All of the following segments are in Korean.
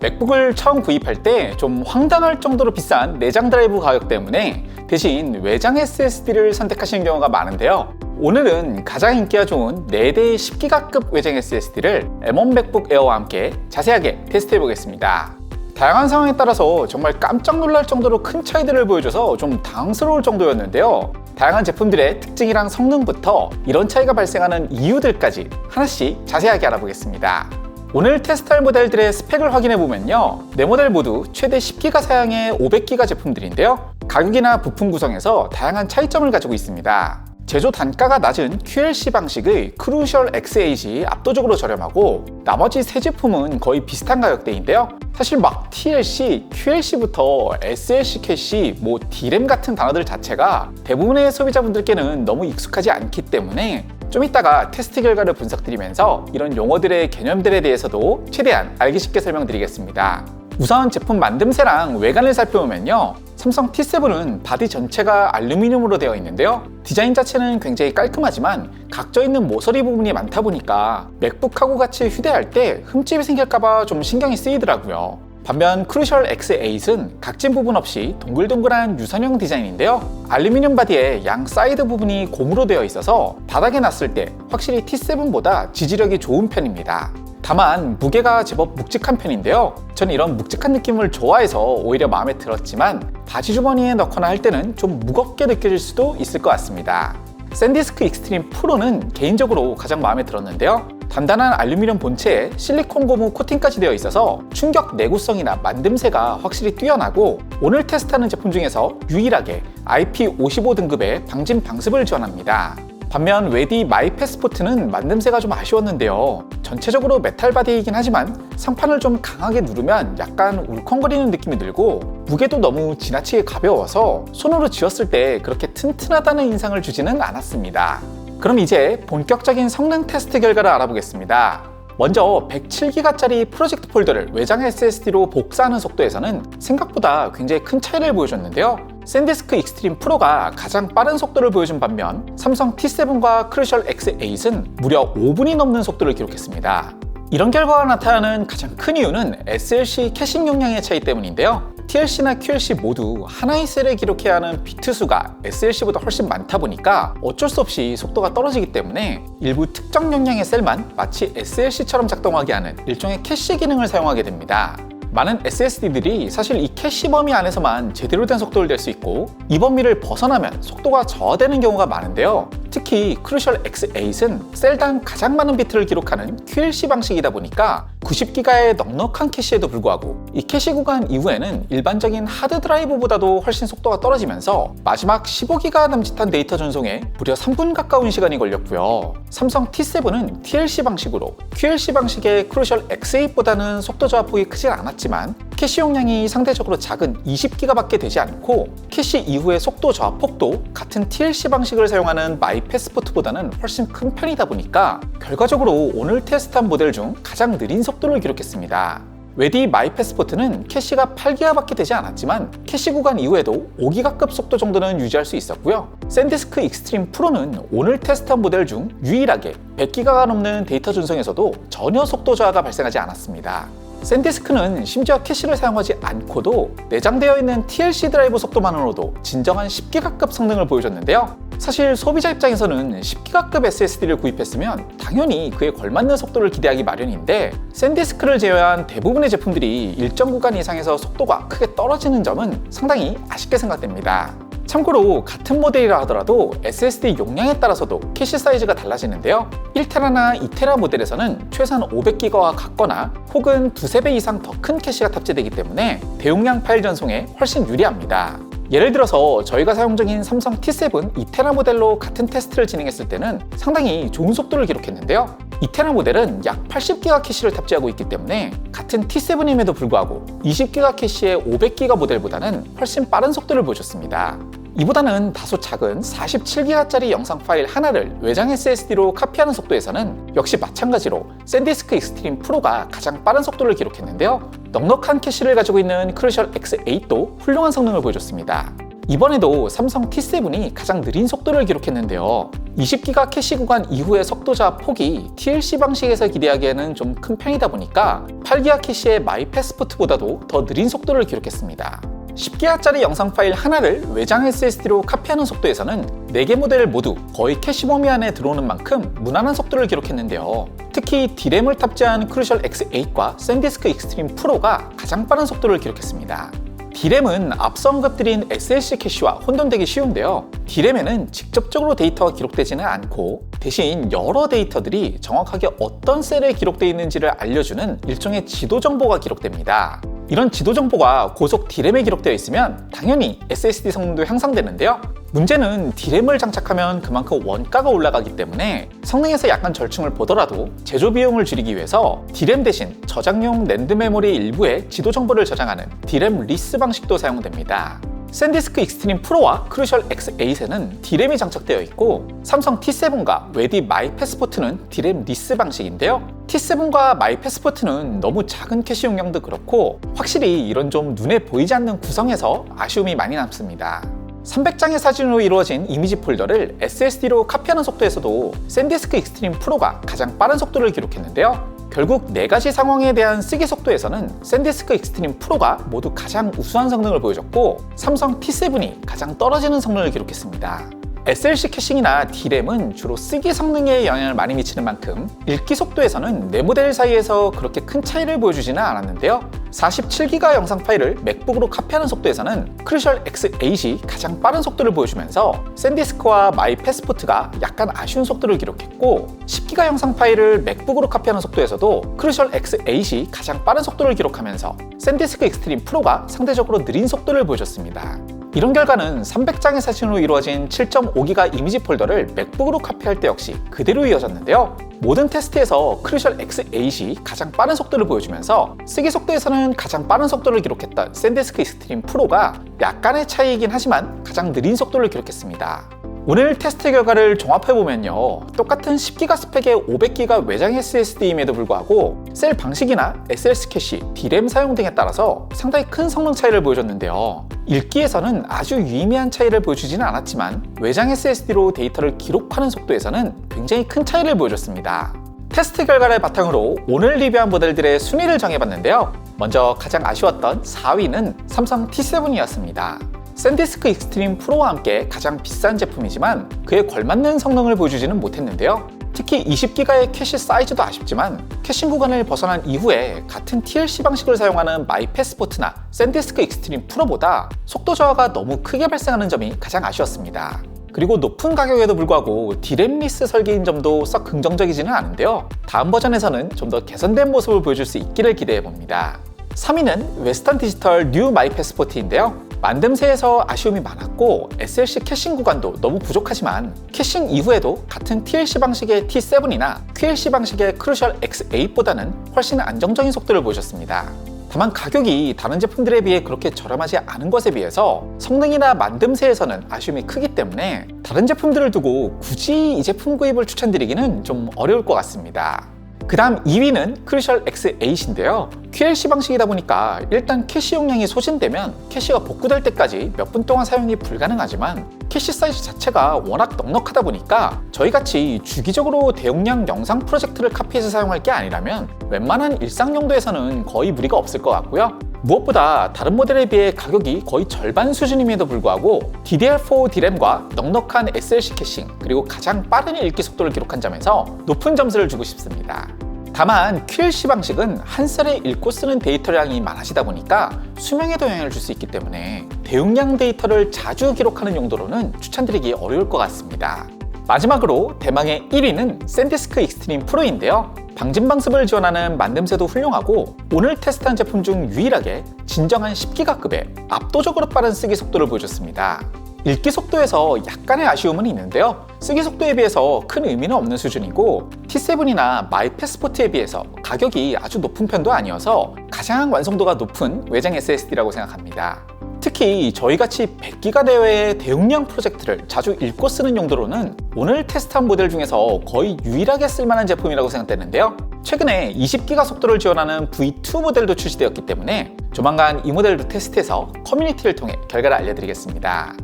맥북을 처음 구입할 때 좀 황당할 정도로 비싼 내장 드라이브 가격 때문에 대신 외장 SSD를 선택하시는 경우가 많은데요. 오늘은 가장 인기가 좋은 4대 10기가급 외장 SSD를 M1 맥북 에어와 함께 자세하게 테스트해 보겠습니다. 다양한 상황에 따라서 정말 깜짝 놀랄 정도로 큰 차이들을 보여줘서 좀 당황스러울 정도였는데요. 다양한 제품들의 특징이랑 성능부터 이런 차이가 발생하는 이유들까지 하나씩 자세하게 알아보겠습니다. 오늘 테스트할 모델들의 스펙을 확인해보면요, 4모델 모두 최대 10기가 사양의 500기가 제품들인데요, 가격이나 부품 구성에서 다양한 차이점을 가지고 있습니다. 제조 단가가 낮은 QLC 방식의 크루셜 XA이 압도적으로 저렴하고 나머지 세 제품은 거의 비슷한 가격대인데요, 사실 막 TLC, QLC부터 SLC 캐시, D램 같은 단어들 자체가 대부분의 소비자분들께는 너무 익숙하지 않기 때문에 좀 이따가 테스트 결과를 분석드리면서 이런 용어들의 개념들에 대해서도 최대한 알기 쉽게 설명드리겠습니다. 우선 제품 만듦새랑 외관을 살펴보면요, 삼성 T7은 바디 전체가 알루미늄으로 되어 있는데요, 디자인 자체는 굉장히 깔끔하지만 각져 있는 모서리 부분이 많다 보니까 맥북하고 같이 휴대할 때 흠집이 생길까봐 좀 신경이 쓰이더라고요. 반면 크루셜 X8은 각진 부분 없이 동글동글한 유선형 디자인인데요, 알루미늄 바디의 양 사이드 부분이 고무로 되어 있어서 바닥에 놨을 때 확실히 T7보다 지지력이 좋은 편입니다. 다만 무게가 제법 묵직한 편인데요, 전 이런 묵직한 느낌을 좋아해서 오히려 마음에 들었지만 바지 주머니에 넣거나 할 때는 좀 무겁게 느껴질 수도 있을 것 같습니다. 샌디스크 익스트림 프로는 개인적으로 가장 마음에 들었는데요, 단단한 알루미늄 본체에 실리콘 고무 코팅까지 되어 있어서 충격 내구성이나 만듦새가 확실히 뛰어나고 오늘 테스트하는 제품 중에서 유일하게 IP55 등급의 방진 방습을 지원합니다. 반면 웨디 마이 패스포트는 만듦새가 좀 아쉬웠는데요, 전체적으로 메탈 바디이긴 하지만 상판을 좀 강하게 누르면 약간 울컹거리는 느낌이 들고 무게도 너무 지나치게 가벼워서 손으로 쥐었을 때 그렇게 튼튼하다는 인상을 주지는 않았습니다. 그럼 이제 본격적인 성능 테스트 결과를 알아보겠습니다. 먼저 107기가짜리 프로젝트 폴더를 외장 SSD로 복사하는 속도에서는 생각보다 굉장히 큰 차이를 보여줬는데요, 샌디스크 익스트림 프로가 가장 빠른 속도를 보여준 반면 삼성 T7과 크루셜 X8은 무려 5분이 넘는 속도를 기록했습니다. 이런 결과가 나타나는 가장 큰 이유는 SLC 캐싱 용량의 차이 때문인데요, TLC나 QLC 모두 하나의 셀에 기록해야 하는 비트 수가 SLC보다 훨씬 많다 보니까 어쩔 수 없이 속도가 떨어지기 때문에 일부 특정 용량의 셀만 마치 SLC처럼 작동하게 하는 일종의 캐시 기능을 사용하게 됩니다. 많은 SSD들이 사실 이 캐시 범위 안에서만 제대로 된 속도를 낼 수 있고 이 범위를 벗어나면 속도가 저하되는 경우가 많은데요, 특히 크루셜 X8은 셀당 가장 많은 비트를 기록하는 QLC 방식이다 보니까 90기가의 넉넉한 캐시에도 불구하고 이 캐시 구간 이후에는 일반적인 하드 드라이브보다도 훨씬 속도가 떨어지면서 마지막 15기가 남짓한 데이터 전송에 무려 3분 가까운 시간이 걸렸고요. 삼성 T7은 TLC 방식으로 QLC 방식의 크루셜 X8보다는 속도 저하폭이 크진 않았지만 캐시 용량이 상대적으로 작은 20기가밖에 되지 않고 캐시 이후의 속도 저하폭도 같은 TLC 방식을 사용하는 마이 패스포트보다는 훨씬 큰 편이다 보니까 결과적으로 오늘 테스트한 모델 중 가장 느린 속도를 기록했습니다. 웨디 마이 패스포트는 캐시가 8기가밖에 되지 않았지만 캐시 구간 이후에도 5기가급 속도 정도는 유지할 수 있었고요, 샌디스크 익스트림 프로는 오늘 테스트한 모델 중 유일하게 100기가가 넘는 데이터 전송에서도 전혀 속도 저하가 발생하지 않았습니다. 샌디스크는 심지어 캐시를 사용하지 않고도 내장되어 있는 TLC 드라이브 속도만으로도 진정한 10기가급 성능을 보여줬는데요, 사실 소비자 입장에서는 10기가급 SSD를 구입했으면 당연히 그에 걸맞는 속도를 기대하기 마련인데 샌디스크를 제외한 대부분의 제품들이 일정 구간 이상에서 속도가 크게 떨어지는 점은 상당히 아쉽게 생각됩니다. 참고로 같은 모델이라 하더라도 SSD 용량에 따라서도 캐시 사이즈가 달라지는데요, 1테라나 2테라 모델에서는 최소한 500기가와 같거나 혹은 2~3배 이상 더 큰 캐시가 탑재되기 때문에 대용량 파일 전송에 훨씬 유리합니다. 예를 들어서 저희가 사용 중인 삼성 T7 2테라 모델로 같은 테스트를 진행했을 때는 상당히 좋은 속도를 기록했는데요, 2테라 모델은 약 80기가 캐시를 탑재하고 있기 때문에 같은 T7임에도 불구하고 20기가 캐시의 500기가 모델보다는 훨씬 빠른 속도를 보여줬습니다. 이보다는 다소 작은 47기가짜리 영상 파일 하나를 외장 SSD로 카피하는 속도에서는 역시 마찬가지로 샌디스크 익스트림 프로가 가장 빠른 속도를 기록했는데요, 넉넉한 캐시를 가지고 있는 크루셜 X8도 훌륭한 성능을 보여줬습니다. 이번에도 삼성 T7이 가장 느린 속도를 기록했는데요. 20기가 캐시 구간 이후의 속도자 폭이 TLC 방식에서 기대하기에는 좀 큰 편이다 보니까 8기가 캐시의 마이패스포트보다도 더 느린 속도를 기록했습니다. 10기가짜리 영상 파일 하나를 외장 SSD로 카피하는 속도에서는 4개 모델 모두 거의 캐시 범위 안에 들어오는 만큼 무난한 속도를 기록했는데요. 특히 D램을 탑재한 크루셜 X8과 샌디스크 익스트림 프로가 가장 빠른 속도를 기록했습니다. D램은 앞서 언급드린 SLC 캐시와 혼돈되기 쉬운데요. D램에는 직접적으로 데이터가 기록되지는 않고 대신 여러 데이터들이 정확하게 어떤 셀에 기록되어 있는지를 알려주는 일종의 지도 정보가 기록됩니다. 이런 지도 정보가 고속 D램에 기록되어 있으면 당연히 SSD 성능도 향상되는데요. 문제는 D램을 장착하면 그만큼 원가가 올라가기 때문에 성능에서 약간 절충을 보더라도 제조 비용을 줄이기 위해서 D램 대신 저장용 낸드 메모리 일부에 지도 정보를 저장하는 D램 리스 방식도 사용됩니다. 샌디스크 익스트림 프로와 크루셜 X8에는 D램이 장착되어 있고 삼성 T7과 웨디 마이패스포트는 D램 리스 방식인데요. T7과 마이패스포트는 너무 작은 캐시 용량도 그렇고 확실히 이런 좀 눈에 보이지 않는 구성에서 아쉬움이 많이 남습니다. 300장의 사진으로 이루어진 이미지 폴더를 SSD로 카피하는 속도에서도 샌디스크 익스트림 프로가 가장 빠른 속도를 기록했는데요. 결국 4가지 상황에 대한 쓰기 속도에서는 샌디스크 익스트림 프로가 모두 가장 우수한 성능을 보여줬고 삼성 T7이 가장 떨어지는 성능을 기록했습니다. SLC 캐싱이나 D램은 주로 쓰기 성능에 영향을 많이 미치는 만큼 읽기 속도에서는 4모델 사이에서 그렇게 큰 차이를 보여주지는 않았는데요. 47기가 영상 파일을 맥북으로 카피하는 속도에서는 크루셜 X8이 가장 빠른 속도를 보여주면서 샌디스크와 마이패스포트가 약간 아쉬운 속도를 기록했고 10기가 영상 파일을 맥북으로 카피하는 속도에서도 크루셜 X8이 가장 빠른 속도를 기록하면서 샌디스크 익스트림 프로가 상대적으로 느린 속도를 보여줬습니다. 이런 결과는 300장의 사진으로 이루어진 7.5기가 이미지 폴더를 맥북으로 카피할 때 역시 그대로 이어졌는데요. 모든 테스트에서 크루셜 X8이 가장 빠른 속도를 보여주면서 쓰기 속도에서는 가장 빠른 속도를 기록했던 샌디스크 익스트림 프로가 약간의 차이이긴 하지만 가장 느린 속도를 기록했습니다. 오늘 테스트 결과를 종합해보면요. 똑같은 10기가 스펙의 500기가 외장 SSD임에도 불구하고 셀 방식이나 SLC 캐시, D램 사용 등에 따라서 상당히 큰 성능 차이를 보여줬는데요. 읽기에서는 아주 유의미한 차이를 보여주지는 않았지만 외장 SSD로 데이터를 기록하는 속도에서는 굉장히 큰 차이를 보여줬습니다. 테스트 결과를 바탕으로 오늘 리뷰한 모델들의 순위를 정해봤는데요. 먼저 가장 아쉬웠던 4위는 삼성 T7이었습니다. 샌디스크 익스트림 프로와 함께 가장 비싼 제품이지만 그에 걸맞는 성능을 보여주지는 못했는데요. 특히 20기가의 캐시 사이즈도 아쉽지만 캐싱 구간을 벗어난 이후에 같은 TLC 방식을 사용하는 마이패스포트나 샌디스크 익스트림 프로보다 속도 저하가 너무 크게 발생하는 점이 가장 아쉬웠습니다. 그리고 높은 가격에도 불구하고 D램 리스 설계인 점도 썩 긍정적이지는 않은데요. 다음 버전에서는 좀 더 개선된 모습을 보여줄 수 있기를 기대해봅니다. 3위는 웨스턴 디지털 뉴 마이패스포트인데요. 만듦새에서 아쉬움이 많았고 SLC 캐싱 구간도 너무 부족하지만 캐싱 이후에도 같은 TLC 방식의 T7이나 QLC 방식의 크루셜 X8보다는 훨씬 안정적인 속도를 보여줬습니다. 다만 가격이 다른 제품들에 비해 그렇게 저렴하지 않은 것에 비해서 성능이나 만듦새에서는 아쉬움이 크기 때문에 다른 제품들을 두고 굳이 이 제품 구입을 추천드리기는 좀 어려울 것 같습니다. 그 다음 2위는 크루셜 X8인데요. QLC 방식이다 보니까 일단 캐시 용량이 소진되면 캐시가 복구될 때까지 몇 분 동안 사용이 불가능하지만 캐시 사이즈 자체가 워낙 넉넉하다 보니까 저희같이 주기적으로 대용량 영상 프로젝트를 카피해서 사용할 게 아니라면 웬만한 일상 용도에서는 거의 무리가 없을 것 같고요. 무엇보다 다른 모델에 비해 가격이 거의 절반 수준임에도 불구하고 DDR4 D램과 넉넉한 SLC 캐싱 그리고 가장 빠른 읽기 속도를 기록한 점에서 높은 점수를 주고 싶습니다. 다만 QLC 방식은 한 셀에 읽고 쓰는 데이터량이 많아지다 보니까 수명에도 영향을 줄 수 있기 때문에 대용량 데이터를 자주 기록하는 용도로는 추천드리기 어려울 것 같습니다. 마지막으로 대망의 1위는 샌디스크 익스트림 프로인데요. 방진방습을 지원하는 만듦새도 훌륭하고 오늘 테스트한 제품 중 유일하게 진정한 10기가급의 압도적으로 빠른 쓰기 속도를 보여줬습니다. 읽기 속도에서 약간의 아쉬움은 있는데요. 쓰기 속도에 비해서 큰 의미는 없는 수준이고 T7이나 마이패스포트에 비해서 가격이 아주 높은 편도 아니어서 가장 완성도가 높은 외장 SSD라고 생각합니다. 특히 저희같이 100기가 내외의 대용량 프로젝트를 자주 읽고 쓰는 용도로는 오늘 테스트한 모델 중에서 거의 유일하게 쓸만한 제품이라고 생각되는데요. 최근에 20기가 속도를 지원하는 V2 모델도 출시되었기 때문에 조만간 이 모델도 테스트해서 커뮤니티를 통해 결과를 알려드리겠습니다.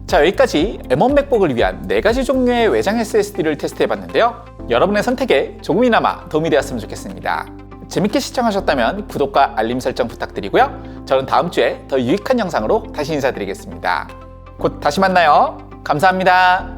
자, 여기까지 M1 맥북을 위한 4가지 종류의 외장 SSD를 테스트해봤는데요. 여러분의 선택에 조금이나마 도움이 되었으면 좋겠습니다. 재밌게 시청하셨다면 구독과 알림 설정 부탁드리고요. 저는 다음 주에 더 유익한 영상으로 다시 인사드리겠습니다. 곧 다시 만나요. 감사합니다.